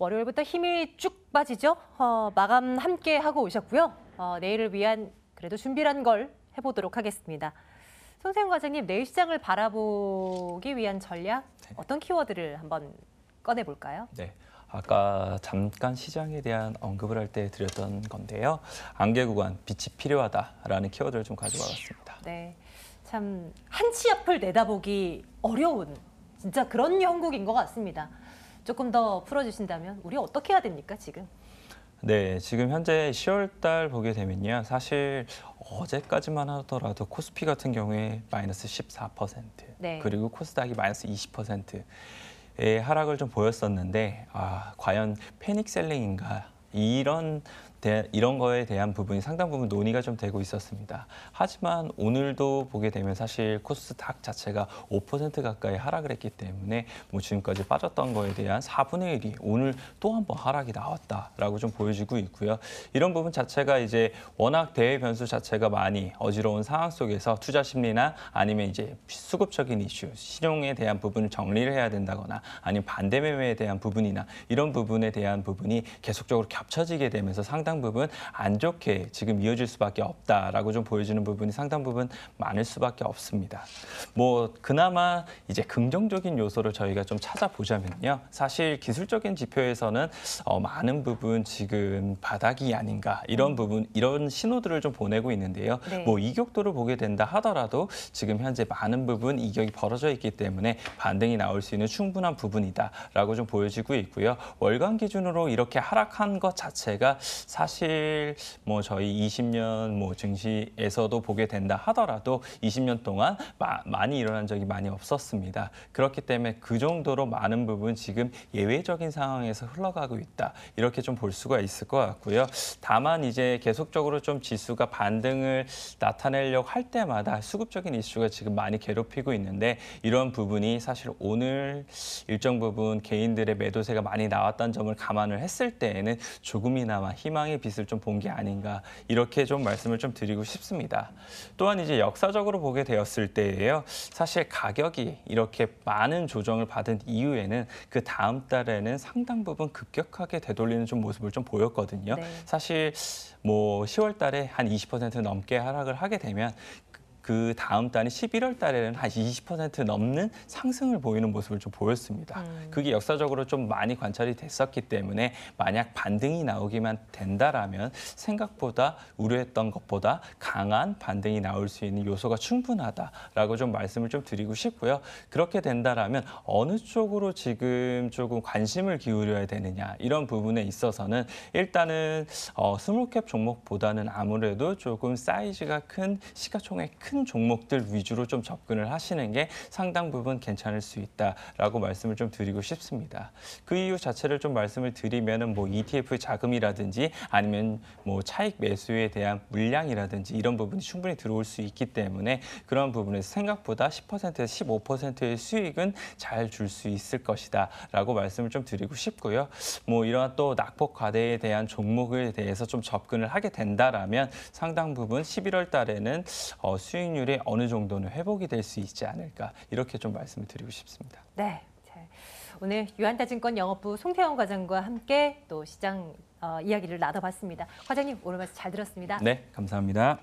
월요일부터 힘이 쭉 빠지죠. 마감 함께 하고 오셨고요. 내일을 위한 그래도 준비란 걸 해보도록 하겠습니다. 손세영 과장님, 내일 시장을 바라보기 위한 전략 어떤 키워드를 한번 꺼내볼까요? 네. 아까 잠깐 시장에 대한 언급을 할 때 드렸던 건데요. 안개 구간, 빛이 필요하다라는 키워드를 좀 가져와 봤습니다. 네, 참 한치 앞을 내다보기 어려운 진짜 그런 형국인 것 같습니다. 조금 더 풀어주신다면 우리 어떻게 해야 됩니까, 지금? 네, 지금 현재 10월 달 보게 되면요. 사실 어제까지만 하더라도 코스피 같은 경우에 마이너스 14%, 네. 그리고 코스닥이 마이너스 20%의 하락을 좀 보였었는데, 과연 패닉 셀링인가? 이런 거에 대한 부분이 상당 부분 논의가 좀 되고 있었습니다. 하지만 오늘도 보게 되면 사실 코스닥 자체가 5% 가까이 하락을 했기 때문에 지금까지 빠졌던 거에 대한 4분의 1이 오늘 또 한 번 하락이 나왔다라고 좀 보여지고 있고요. 이런 부분 자체가 이제 워낙 대외 변수 자체가 많이 어지러운 상황 속에서 투자 심리나 아니면 이제 수급적인 이슈, 신용에 대한 부분을 정리를 해야 된다거나 아니면 반대 매매에 대한 부분이나 이런 부분에 대한 부분이 계속적으로 겹쳐지게 되면서 상당 부분 안 좋게 지금 이어질 수밖에 없다라고 좀 보여지는 부분이 상당 부분 많을 수밖에 없습니다. 그나마 이제 긍정적인 요소를 저희가 좀 찾아보자면요. 사실 기술적인 지표에서는 많은 부분 지금 바닥이 아닌가 이런 부분, 이런 신호들을 좀 보내고 있는데요. 네. 이격도를 보게 된다 하더라도 지금 현재 많은 부분 이격이 벌어져 있기 때문에 반등이 나올 수 있는 충분한 부분이다라고 좀 보여지고 있고요. 월간 기준으로 이렇게 하락한 것 자체가 사실 저희 20년 증시에서도 보게 된다 하더라도 20년 동안 많이 일어난 적이 많이 없었습니다. 그렇기 때문에 그 정도로 많은 부분 지금 예외적인 상황에서 흘러가고 있다. 이렇게 좀 볼 수가 있을 것 같고요. 다만 이제 계속적으로 좀 지수가 반등을 나타내려고 할 때마다 수급적인 이슈가 지금 많이 괴롭히고 있는데 이런 부분이 사실 오늘 일정 부분 개인들의 매도세가 많이 나왔다는 점을 감안을 했을 때에는 조금이나마 희망의 빛을 좀 본 게 아닌가 이렇게 좀 말씀을 좀 드리고 싶습니다. 또한 이제 역사적으로 보게 되었을 때예요. 사실 가격이 이렇게 많은 조정을 받은 이후에는 그 다음 달에는 상당 부분 급격하게 되돌리는 좀 모습을 좀 보였거든요. 네. 사실 10월 달에 한 20% 넘게 하락을 하게 되면 그 다음 달인 11월 달에는 한 20% 넘는 상승을 보이는 모습을 좀 보였습니다. 그게 역사적으로 좀 많이 관찰이 됐었기 때문에 만약 반등이 나오기만 된다라면 생각보다 우려했던 것보다 강한 반등이 나올 수 있는 요소가 충분하다라고 좀 말씀을 좀 드리고 싶고요. 그렇게 된다라면 어느 쪽으로 지금 조금 관심을 기울여야 되느냐 이런 부분에 있어서는 일단은 스몰캡 종목보다는 아무래도 조금 사이즈가 큰 시가총액 큰 종목들 위주로 좀 접근을 하시는 게 상당 부분 괜찮을 수 있다라고 말씀을 좀 드리고 싶습니다. 그 이유 자체를 좀 말씀을 드리면은 ETF 자금이라든지 아니면 차익 매수에 대한 물량이라든지 이런 부분이 충분히 들어올 수 있기 때문에 그런 부분에서 생각보다 10%에서 15%의 수익은 잘 줄 수 있을 것이다라고 말씀을 좀 드리고 싶고요. 이런 또 낙폭 과대에 대한 종목에 대해서 좀 접근을 하게 된다라면 상당 부분 11월 달에는 수익률이 어느 정도는 회복이 될 수 있지 않을까 이렇게 좀 말씀을 드리고 싶습니다. 네. 오늘 유한타증권 영업부 송태영 과장과 함께 또 시장 이야기를 나눠봤습니다. 과장님, 오늘 말씀 잘 들었습니다. 네, 감사합니다.